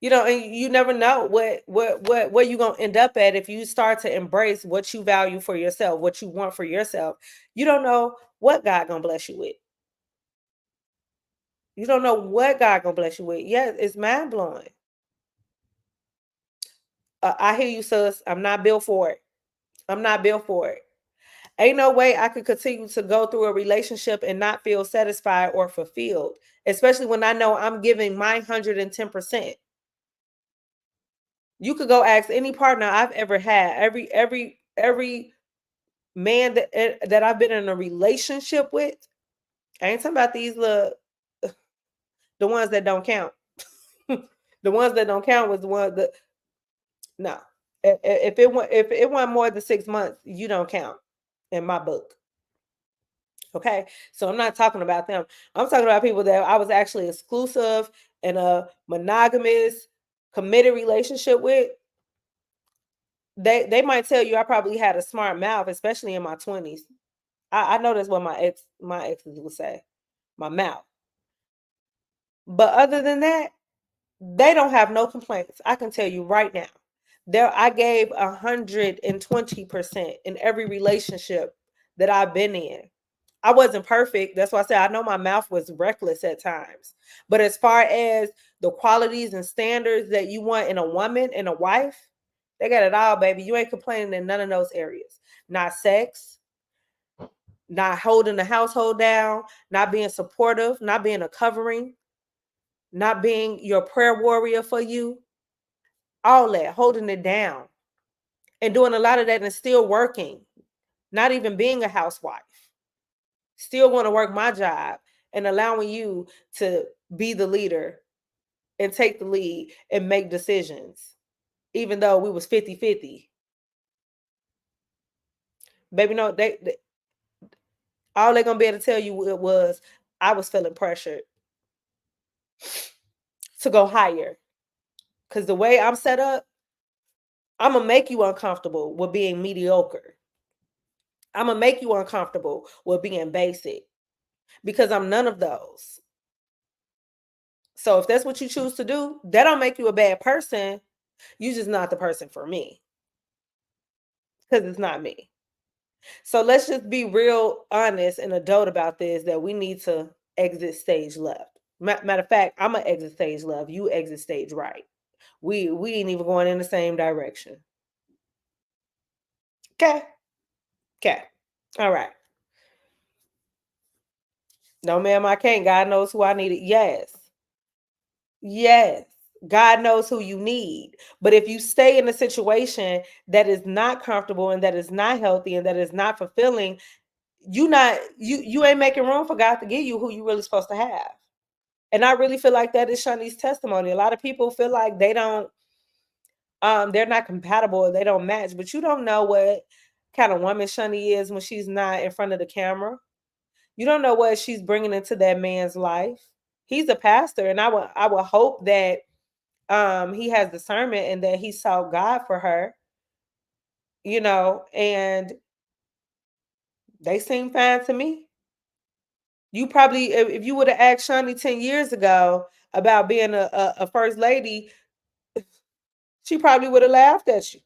And you never know where you're gonna end up at if you start to embrace what you value for yourself, what you want for yourself. You don't know what God gonna bless you with. You don't know what God gonna bless you with. Yes, it's mind blowing. I hear you, sis. I'm not built for it. I'm not built for it. Ain't no way I could continue to go through a relationship and not feel satisfied or fulfilled, especially when I know I'm giving my 110%. You could go ask any partner I've ever had, every man that I've been in a relationship with. I ain't talking about these little the ones that don't count. The ones that don't count was the ones that no. If it wasn't more than 6 months, you don't count in my book. Okay. So I'm not talking about them. I'm talking about people that I was actually exclusive in a monogamous, committed relationship with. They might tell you I probably had a smart mouth, especially in my 20s. I know that's what my exes would say. My mouth. But other than that, they don't have no complaints. I can tell you right now. I gave 120% in every relationship that I've been in. I wasn't perfect. That's why I said I know my mouth was reckless at times. But as far as the qualities and standards that you want in a woman and a wife, they got it all, baby. You ain't complaining in none of those areas. Not sex, not holding the household down, not being supportive, not being a covering, not being your prayer warrior for you. All that, holding it down and doing a lot of that and still working, not even being a housewife. Still want to work my job and allowing you to be the leader and take the lead and make decisions, even though we was 50-50. Baby, no, they all they're gonna be able to tell you it was I was feeling pressured to go higher. Cause the way I'm set up, I'm gonna make you uncomfortable with being mediocre. I'm gonna make you uncomfortable with being basic because I'm none of those. So if that's what you choose to do, that don't make you a bad person. You just not the person for me because it's not me. So let's just be real honest and adult about this that we need to exit stage left. Matter of fact, I'm gonna exit stage left. You exit stage right. We ain't even going in the same direction. Okay. Okay. All right. No, ma'am, I can't. God knows who I needed. Yes. Yes. God knows who you need. But if you stay in a situation that is not comfortable and that is not healthy and that is not fulfilling, you ain't making room for God to give you who you really supposed to have. And I really feel like that is Shaunie's testimony. A lot of people feel like they're not compatible, they don't match, but you don't know what kind of woman Shaunie is when she's not in front of the camera. You don't know what she's bringing into that man's life. He's a pastor, and I would hope that he has discernment and that he saw God for her, and they seem fine to me. You probably, if you would have asked Shaunie 10 years ago about being a first lady, she probably would have laughed at you.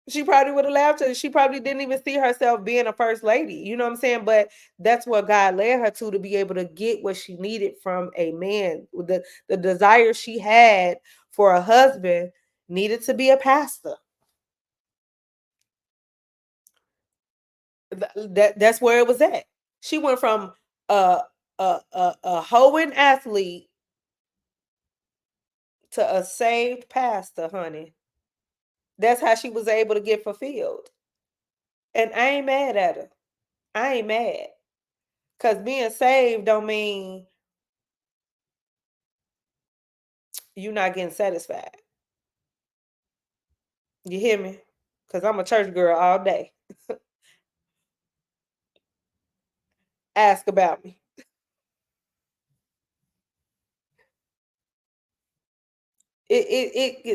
She probably would have laughed at you. She probably didn't even see herself being a first lady. You know what I'm saying? But that's what God led her to be able to get what she needed from a man. The desire she had for a husband needed to be a pastor. That's where it was at. She went from a hoeing athlete to a saved pastor, honey. That's how she was able to get fulfilled. And I ain't mad at her. I ain't mad. Because being saved don't mean you're not getting satisfied. You hear me? Because I'm a church girl all day. Ask about me.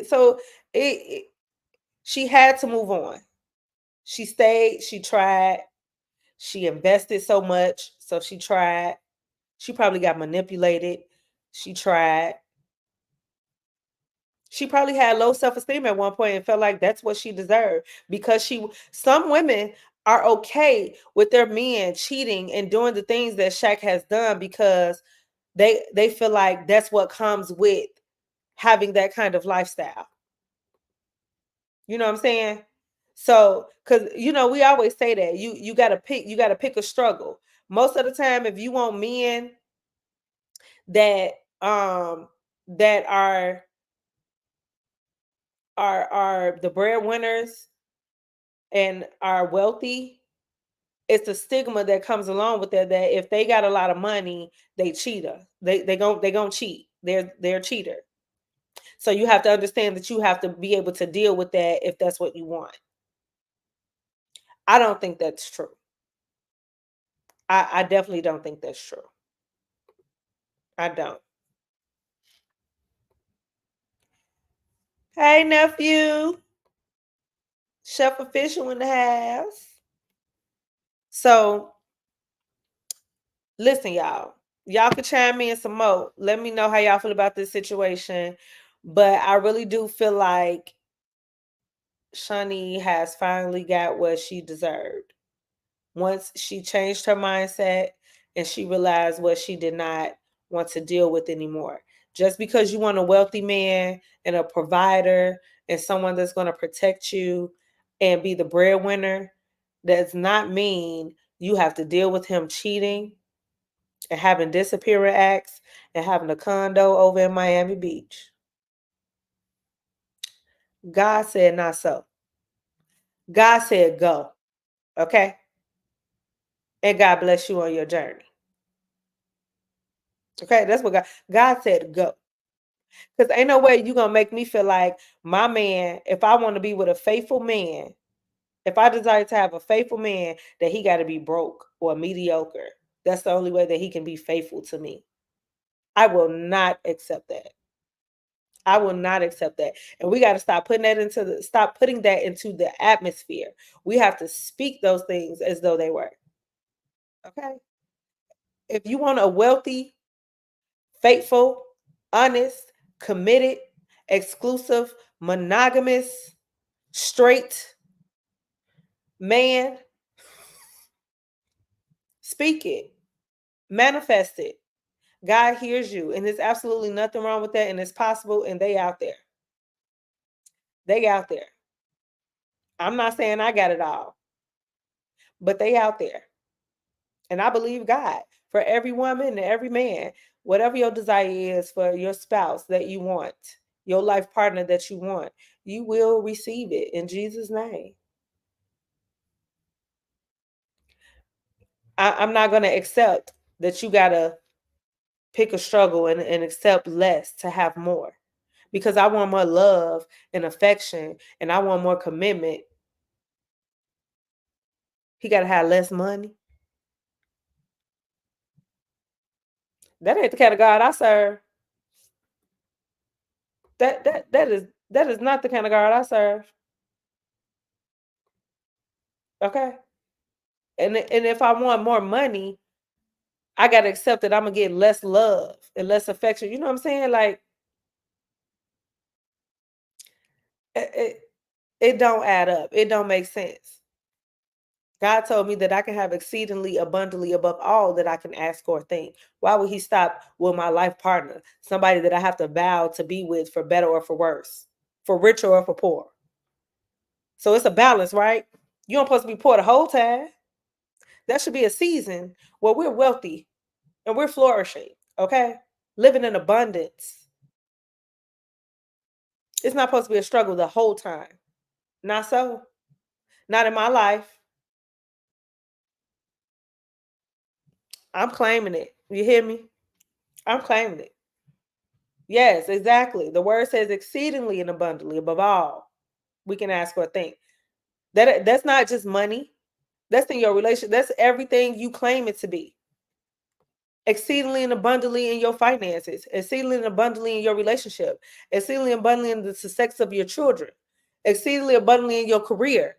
So it she had to move on. She stayed, she tried, she invested so much, so she tried. She probably got manipulated. She tried. She probably had low self-esteem at one point and felt like that's what she deserved because some women are okay with their men cheating and doing the things that Shaq has done because they feel like that's what comes with having that kind of lifestyle. You know what I'm saying? So, because we always say that you gotta pick a struggle. Most of the time, if you want men that um that are the breadwinners and are wealthy, it's a stigma that comes along with that if they got a lot of money, they cheater. They gon' cheat. They're a cheater. So you have to understand that you have to be able to deal with that if that's what you want. I don't think that's true. I definitely don't think that's true. I don't. Hey nephew, Chef Official in the house. So listen, y'all. Y'all can chime in some more. Let me know how y'all feel about this situation. But I really do feel like Shaunie has finally got what she deserved. Once she changed her mindset and she realized what she did not want to deal with anymore. Just because you want a wealthy man and a provider and someone that's going to protect you and be the breadwinner, does not mean you have to deal with him cheating and having disappearing acts and having a condo over in Miami Beach. God said not so. God said go. Okay? And God bless you on your journey. Okay? That's what God said go. Because ain't no way you gonna make me feel like my man, if I want to be with a faithful man, if I desire to have a faithful man, that he gotta be broke or mediocre. That's the only way that he can be faithful to me. I will not accept that. I will not accept that. And we got to stop putting that into the atmosphere. We have to speak those things as though they were. Okay? If you want a wealthy, faithful, honest, committed, exclusive, monogamous, straight man, speak it. Manifest it. God hears you. And there's absolutely nothing wrong with that. And it's possible. And they out there. They out there. I'm not saying I got it all, but they out there. And I believe God for every woman and every man, whatever your desire is for your spouse that you want, your life partner that you want, you will receive it in Jesus' name. I'm not going to accept that you got to pick a struggle and accept less to have more because I want more love and affection and I want more commitment. He got to have less money. That ain't the kind of God I serve. That is not the kind of God I serve. Okay. And if I want more money, I gotta accept that I'm gonna get less love and less affection. You know what I'm saying? Like it, it don't add up. It don't make sense. God told me that I can have exceedingly abundantly above all that I can ask or think. Why would he stop with my life partner? Somebody that I have to vow to be with for better or for worse, for richer or for poor. So it's a balance, right? You don't supposed to be poor the whole time. That should be a season where we're wealthy and we're flourishing, okay? Living in abundance. It's not supposed to be a struggle the whole time. Not so. Not in my life. I'm claiming it. You hear me? I'm claiming it. Yes, exactly. The word says exceedingly and abundantly above all we can ask or think. That's not just money. That's in your relation. That's everything you claim it to be. Exceedingly and abundantly in your finances, exceedingly and abundantly in your relationship, exceedingly abundantly in the success of your children, exceedingly abundantly in your career,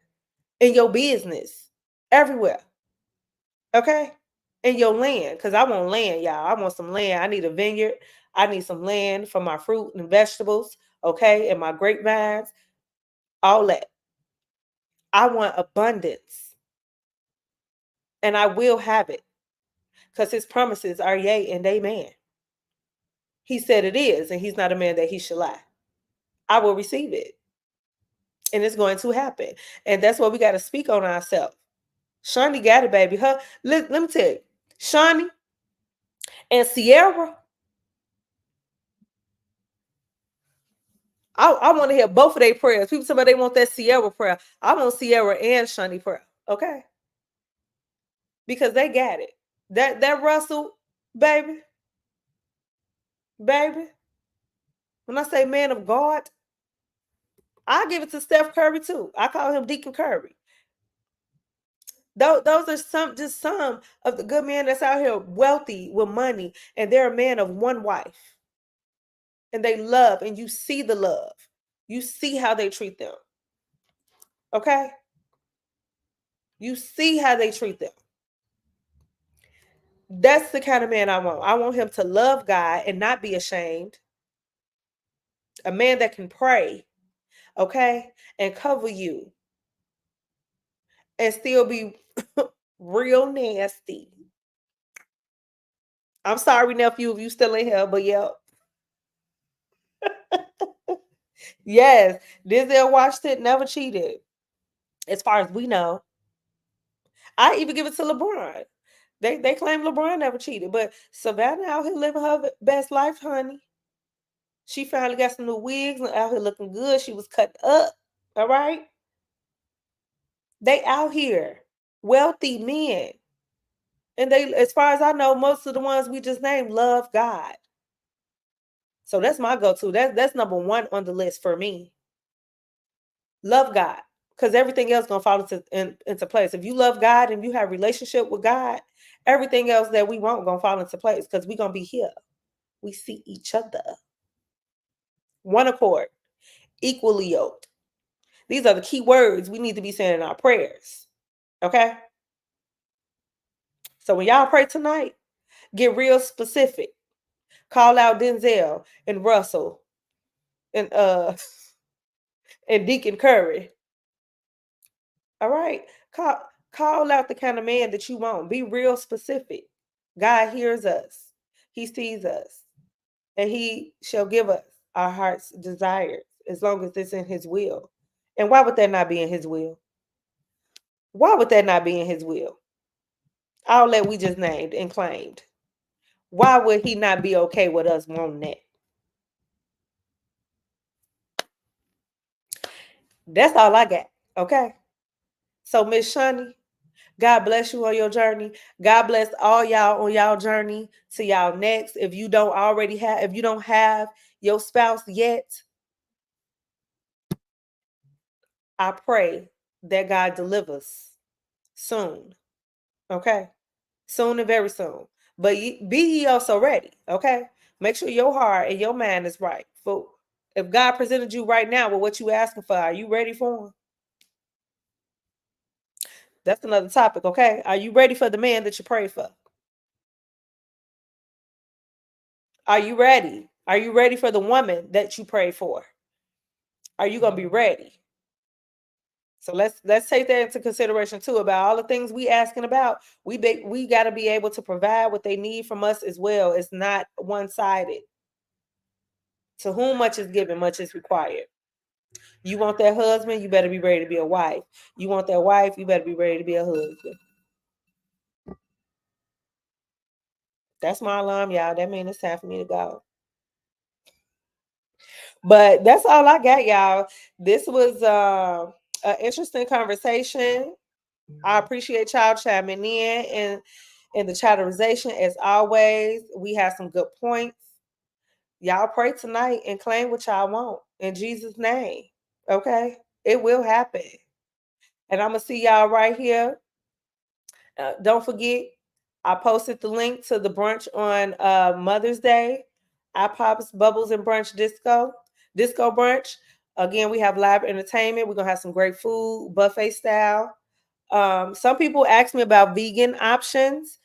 in your business, everywhere. Okay? In your land. Because I want land, y'all. I want some land. I need a vineyard. I need some land for my fruit and vegetables. Okay? And my grapevines. All that. I want abundance. And I will have it. Because his promises are yea and amen. He said it is, and he's not a man that he should lie. I will receive it. And it's going to happen. And that's what we got to speak on ourselves. Shaunie got it, baby. Let me tell you. Shaunie and Sierra, I want to hear both of their prayers. People say they want that Sierra prayer. I want Sierra and Shaunie prayer. Okay? Because they got it. That Russell, baby, baby. When I say man of God, I give it to Steph Curry too. I call him Deacon Curry. Those are some of the good men that's out here wealthy with money, and they're a man of one wife. And they love, and you see the love. You see how they treat them. Okay? You see how they treat them. That's the kind of man I want. I want him to love God and not be ashamed. A man that can pray, okay, and cover you and still be real nasty. I'm sorry, nephew, if you still in here, but yeah. Yes, Denzel Washington never cheated, as far as we know. I even give it to LeBron. They claim LeBron never cheated, but Savannah out here living her best life, honey. She finally got some new wigs and out here looking good. She was cut up. All right. They out here, wealthy men. And they, as far as I know, most of the ones we just named love God. So that's my go-to. That's number one on the list for me. Love God. Because everything else gonna fall into place. If you love God and you have a relationship with God, everything else that we want gonna fall into place because we're gonna be here. We see each other. One accord, equally yoked. These are the key words we need to be saying in our prayers. Okay? So when y'all pray tonight, get real specific. Call out Denzel and Russell and and Deacon Curry. All right? Call out the kind of man that you want. Be real specific. God hears us. He sees us. And he shall give us our heart's desires as long as it's in his will. And why would that not be in his will? Why would that not be in his will? All that we just named and claimed. Why would he not be okay with us wanting that? That's all I got. Okay. So Miss Shaunie, God bless you on your journey. God bless all y'all on y'all journey to y'all next. If you don't have your spouse yet, I pray that God delivers soon. Okay. Soon and very soon. But be ye also ready. Okay. Make sure your heart and your mind is right. For if God presented you right now with what you asking for, are you ready for him? That's another topic. Okay. Are you ready for the man that you pray for? Are you ready? Are you ready for the woman that you pray for? Are you gonna be ready? So let's take that into consideration too. About all the things we asking about, we got to be able to provide what they need from us as well. It's not one sided. To whom much is given, much is required. You want that husband, you better be ready to be a wife. You want that wife, you better be ready to be a husband. That's my alarm, y'all. That means it's time for me to go. But that's all I got, y'all. This was an interesting conversation. I appreciate y'all chiming in, and In the chatterization, as always, we have some good points. Y'all pray tonight and claim what y'all want in Jesus' name. Okay? It will happen. And I'm going to see y'all right here. Don't forget, I posted the link to the brunch on Mother's Day. I Pops Bubbles and Brunch Disco Brunch. Again, we have live entertainment. We're going to have some great food, buffet style. Some people ask me about vegan options.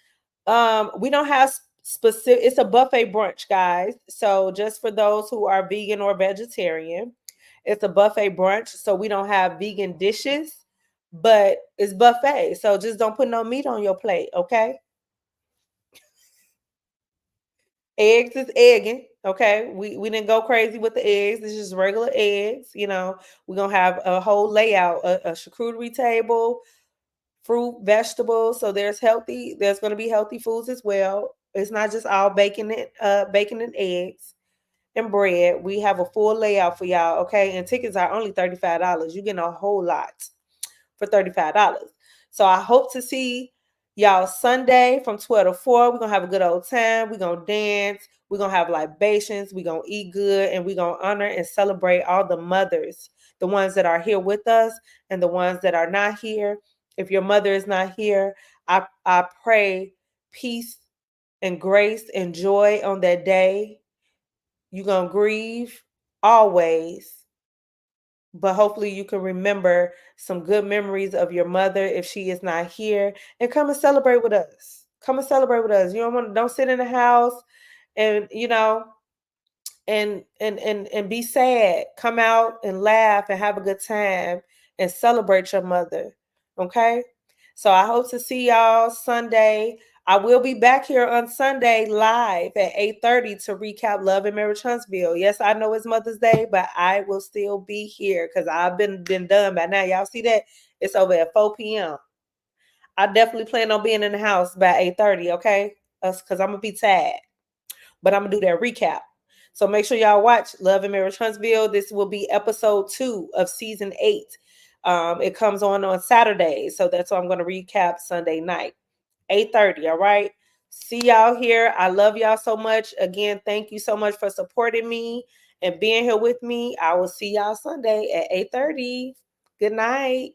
We don't have specific, it's a buffet brunch, guys. So just for those who are vegan or vegetarian, it's a buffet brunch. So we don't have vegan dishes, but it's buffet. So just don't put no meat on your plate, okay? Eggs is egging, okay? We didn't go crazy with the eggs. It's just regular eggs, you know. We're gonna have a whole layout, a charcuterie table, fruit, vegetables. So there's going to be healthy foods as well. It's not just all bacon and eggs and bread. We have a full layout for y'all, okay? And tickets are only $35. You're getting a whole lot for $35. So I hope to see y'all Sunday from 12 to 4. We're going to have a good old time. We're going to dance. We're going to have libations. We're going to eat good. And we're going to honor and celebrate all the mothers, the ones that are here with us and the ones that are not here. If your mother is not here, I pray peace and grace and joy on that day. You're going to grieve always, but hopefully you can remember some good memories of your mother if she is not here, and come and celebrate with us. Come and celebrate with us. You don't sit in the house and and be sad. Come out and laugh and have a good time and celebrate your mother. Okay? So I hope to see y'all Sunday. I will be back here on Sunday live at 8:30 to recap Love and Marriage Huntsville. Yes, I know it's Mother's Day, but I will still be here because I've been done by now. Y'all see that? It's over at 4 p.m. I definitely plan on being in the house by 8:30, okay? Because I'm gonna be tired. But I'm gonna do that recap. So make sure y'all watch Love and Marriage Huntsville. This will be episode 2 of season 8. It comes on Saturday, so that's why I'm going to recap Sunday night, 8:30. All right. See y'all here. I love y'all so much. Again, thank you so much for supporting me and being here with me. I will see y'all Sunday at 8:30. Good night.